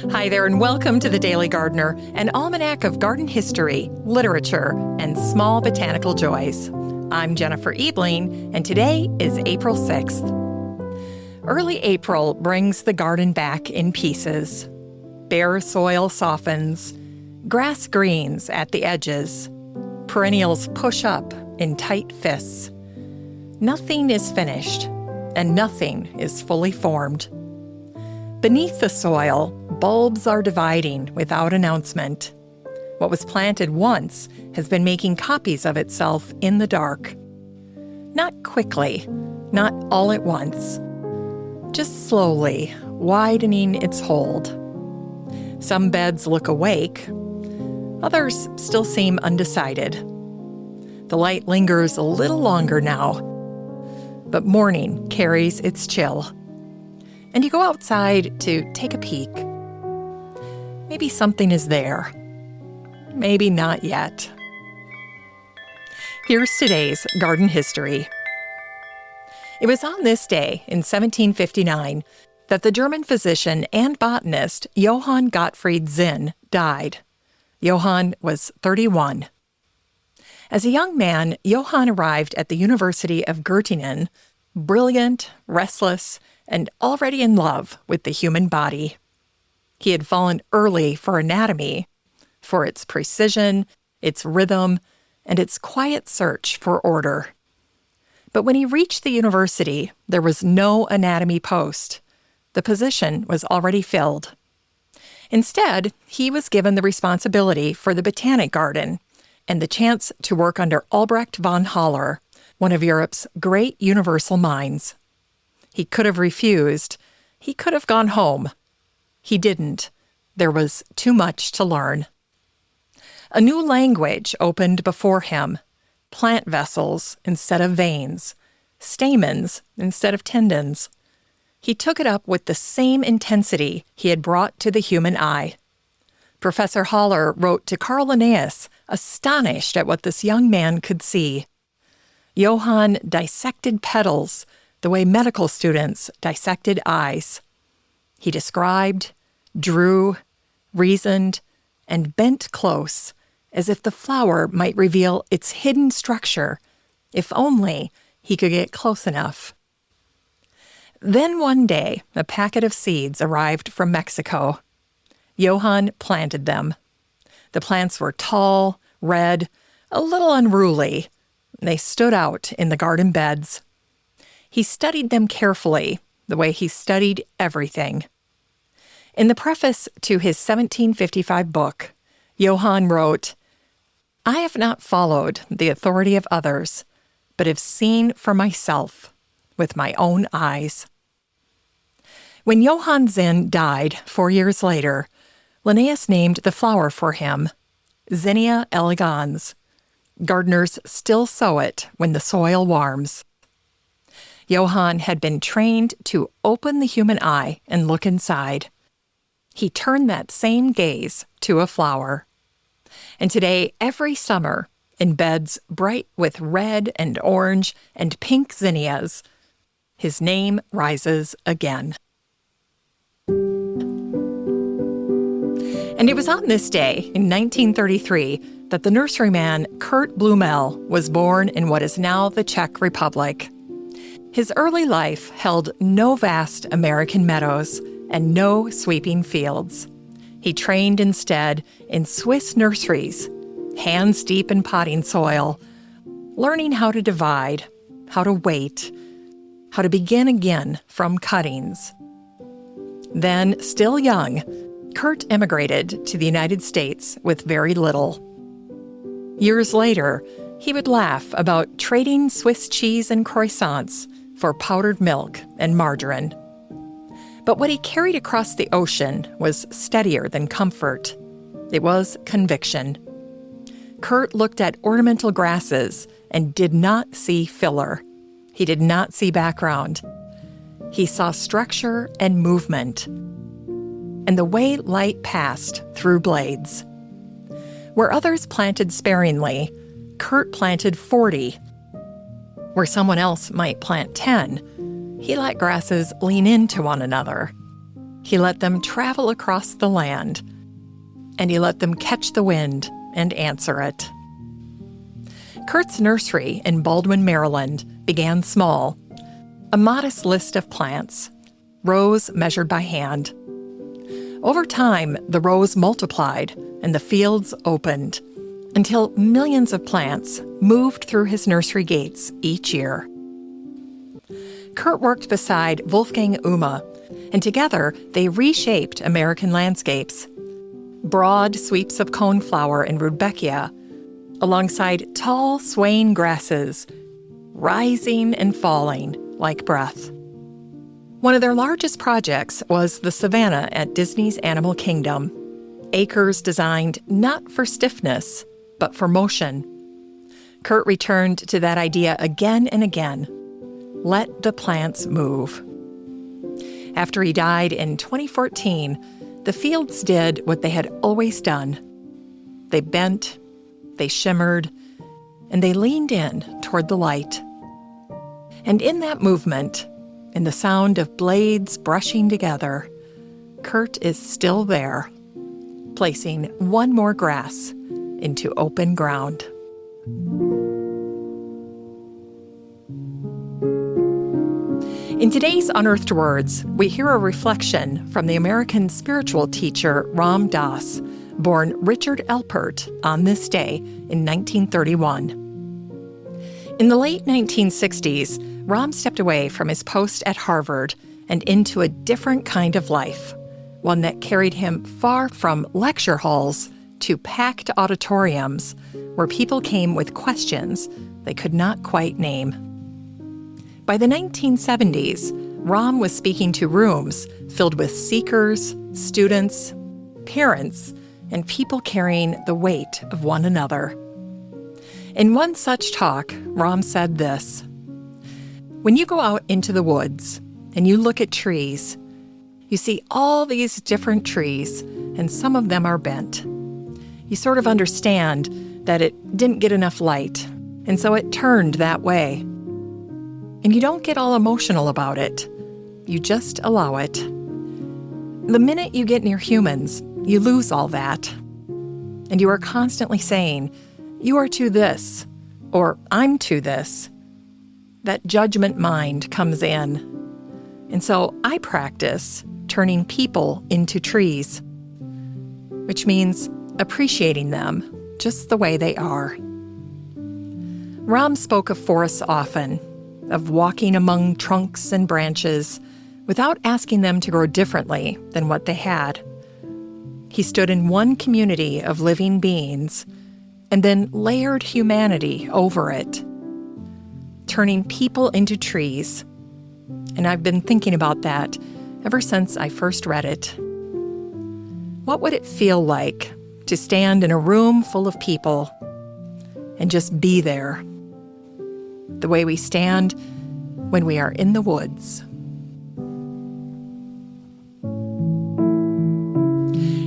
Hi there, and welcome to The Daily Gardener, an almanac of garden history, literature, and small botanical joys. I'm Jennifer Ebling, and today is April 6th. Early April brings the garden back in pieces. Bare soil softens, grass greens at the edges, perennials push up in tight fists. Nothing is finished, and nothing is fully formed. Beneath the soil, bulbs are dividing without announcement. What was planted once has been making copies of itself in the dark. Not quickly, not all at once, just slowly widening its hold. Some beds look awake, others still seem undecided. The light lingers a little longer now, but morning carries its chill. And you go outside to take a peek. Maybe something is there. Maybe not yet. Here's today's garden history. It was on this day in 1759 that the German physician and botanist Johann Gottfried Zinn died. Johann was 31. As a young man, Johann arrived at the University of Göttingen, brilliant, restless, and already in love with the human body. He had fallen early for anatomy, for its precision, its rhythm, and its quiet search for order. But when he reached the university, there was no anatomy post. The position was already filled. Instead, he was given the responsibility for the botanic garden and the chance to work under Albrecht von Haller, one of Europe's great universal minds. He could have refused. He could have gone home. He didn't. There was too much to learn. A new language opened before him. Plant vessels instead of veins. Stamens instead of tendons. He took it up with the same intensity he had brought to the human eye. Professor Haller wrote to Carl Linnaeus, astonished at what this young man could see. Johann dissected petals the way medical students dissected eyes. He described, drew, reasoned, and bent close, as if the flower might reveal its hidden structure, if only he could get close enough. Then one day, a packet of seeds arrived from Mexico. Johann planted them. The plants were tall, red, a little unruly. They stood out in the garden beds. He studied them carefully, the way he studied everything. In the preface to his 1755 book, Johann wrote, "I have not followed the authority of others, but have seen for myself with my own eyes." When Johann Zinn died 4 years later, Linnaeus named the flower for him Zinnia elegans. Gardeners still sow it when the soil warms. Johann had been trained to open the human eye and look inside. He turned that same gaze to a flower. And today, every summer, in beds bright with red and orange and pink zinnias, his name rises again. And it was on this day, in 1933, that the nurseryman Kurt Bluemel was born in what is now the Czech Republic. His early life held no vast American meadows and no sweeping fields. He trained instead in Swiss nurseries, hands deep in potting soil, learning how to divide, how to wait, how to begin again from cuttings. Then, still young, Kurt emigrated to the United States with very little. Years later, he would laugh about trading Swiss cheese and croissants for powdered milk and margarine. But what he carried across the ocean was steadier than comfort. It was conviction. Kurt looked at ornamental grasses and did not see filler. He did not see background. He saw structure and movement, and the way light passed through blades. Where others planted sparingly, Kurt planted 40. Where someone else might plant 10, he let grasses lean into one another. He let them travel across the land, and he let them catch the wind and answer it. Kurt's nursery in Baldwin, Maryland, began small. A modest list of plants, rows measured by hand. Over time, the rows multiplied and the fields opened until millions of plants moved through his nursery gates each year. Kurt worked beside Wolfgang Umme, and together they reshaped American landscapes. Broad sweeps of coneflower and rudbeckia, alongside tall swaying grasses, rising and falling like breath. One of their largest projects was the savanna at Disney's Animal Kingdom, acres designed not for stiffness, but for motion. Kurt returned to that idea again and again. Let the plants move. After he died in 2014, the fields did what they had always done. They bent, they shimmered, and they leaned in toward the light. And in that movement, in the sound of blades brushing together, Kurt is still there, placing one more grass into open ground. In today's Unearthed Words, we hear a reflection from the American spiritual teacher Ram Dass, born Richard Alpert on this day in 1931. In the late 1960s, Ram stepped away from his post at Harvard and into a different kind of life, one that carried him far from lecture halls to packed auditoriums where people came with questions they could not quite name. By the 1970s, Ram was speaking to rooms filled with seekers, students, parents, and people carrying the weight of one another. In one such talk, Ram said this: "When you go out into the woods and you look at trees, you see all these different trees, and some of them are bent. You sort of understand that it didn't get enough light, and so it turned that way. And you don't get all emotional about it. You just allow it. The minute you get near humans, you lose all that. And you are constantly saying, 'You are to this,' or 'I'm to this.' That judgment mind comes in. And so I practice turning people into trees, which means appreciating them just the way they are." Ram spoke of forests often, of walking among trunks and branches without asking them to grow differently than what they had. He stood in one community of living beings and then layered humanity over it, turning people into trees. And I've been thinking about that ever since I first read it. What would it feel like to stand in a room full of people and just be there, the way we stand when we are in the woods?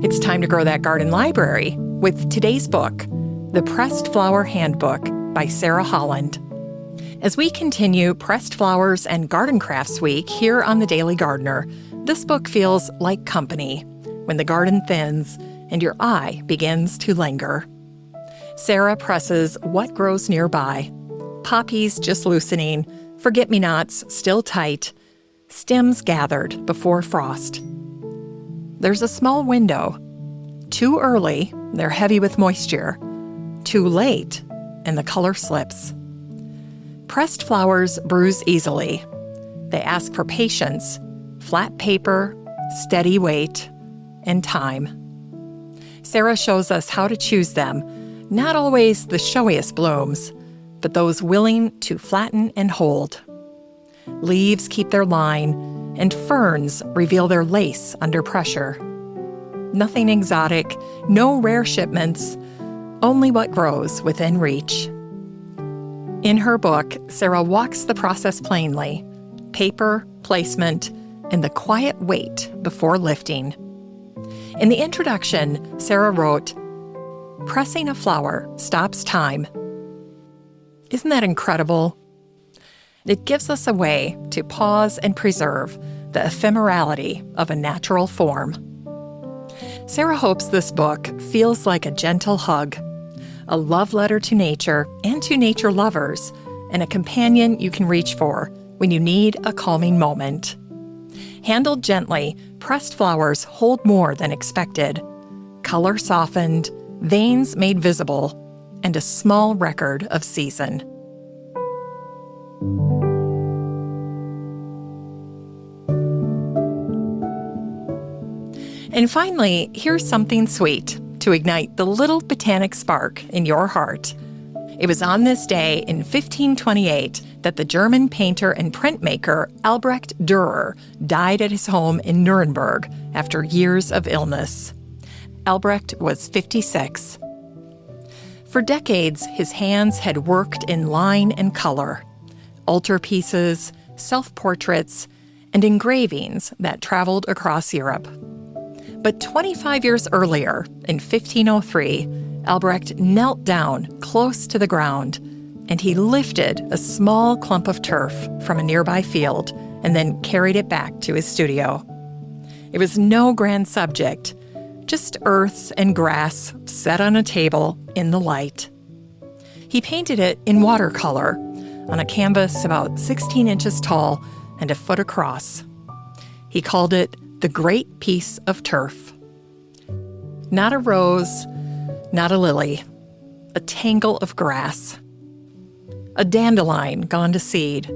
It's time to grow that garden library with today's book, The Pressed Flower Handbook by Sarah Holland. As we continue Pressed Flowers and Garden Crafts Week here on The Daily Gardener, this book feels like company when the garden thins and your eye begins to linger. Sarah presses what grows nearby: poppies just loosening, forget-me-nots still tight, stems gathered before frost. There's a small window. Too early, they're heavy with moisture. Too late, and the color slips. Pressed flowers bruise easily. They ask for patience, flat paper, steady weight, and time. Sarah shows us how to choose them, not always the showiest blooms, but those willing to flatten and hold. Leaves keep their line, and ferns reveal their lace under pressure. Nothing exotic, no rare shipments, only what grows within reach. In her book, Sarah walks the process plainly: paper, placement, and the quiet wait before lifting. In the introduction, Sarah wrote, "Pressing a flower stops time." Isn't that incredible? It gives us a way to pause and preserve the ephemerality of a natural form. Sarah hopes this book feels like a gentle hug, a love letter to nature and to nature lovers, and a companion you can reach for when you need a calming moment. Handled gently, pressed flowers hold more than expected. Color softened, veins made visible, and a small record of season. And finally, here's something sweet to ignite the little botanic spark in your heart. It was on this day in 1528 that the German painter and printmaker Albrecht Dürer died at his home in Nuremberg after years of illness. Albrecht was 56. For decades, his hands had worked in line and color, altarpieces, self-portraits, and engravings that traveled across Europe. But 25 years earlier, in 1503, Albrecht knelt down close to the ground, and he lifted a small clump of turf from a nearby field and then carried it back to his studio. It was no grand subject, just earth and grass set on a table in the light. He painted it in watercolor on a canvas about 16 inches tall and a foot across. He called it the Great Piece of Turf. Not a rose, not a lily, a tangle of grass. A dandelion gone to seed,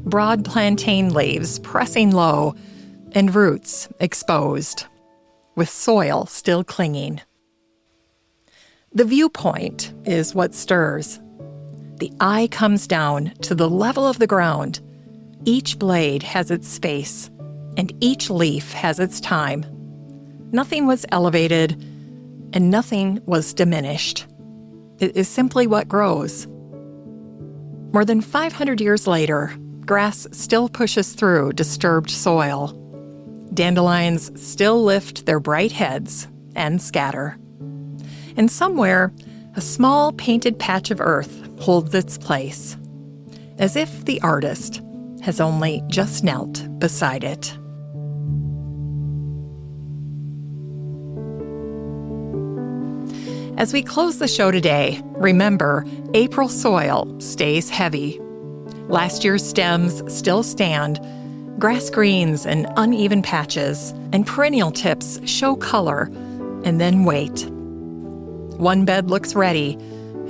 broad plantain leaves pressing low, and roots exposed, with soil still clinging. The viewpoint is what stirs. The eye comes down to the level of the ground. Each blade has its space, and each leaf has its time. Nothing was elevated, and nothing was diminished. It is simply what grows. More than 500 years later, grass still pushes through disturbed soil. Dandelions still lift their bright heads and scatter. And somewhere, a small painted patch of earth holds its place, as if the artist has only just knelt beside it. As we close the show today, remember, April soil stays heavy. Last year's stems still stand, grass greens and uneven patches, and perennial tips show color, and then wait. One bed looks ready,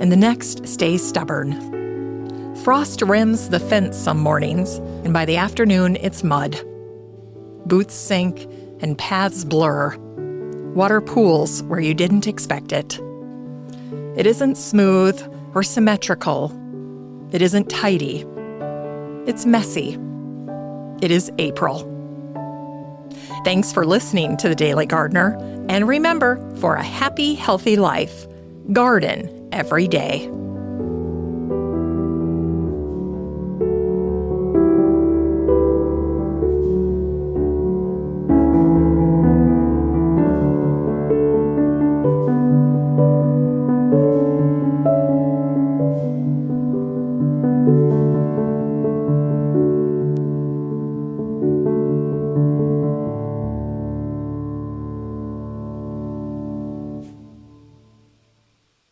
and the next stays stubborn. Frost rims the fence some mornings, and by the afternoon it's mud. Boots sink and paths blur. Water pools where you didn't expect it. It isn't smooth or symmetrical. It isn't tidy. It's messy. It is April. Thanks for listening to The Daily Gardener. And remember, for a happy, healthy life, garden every day.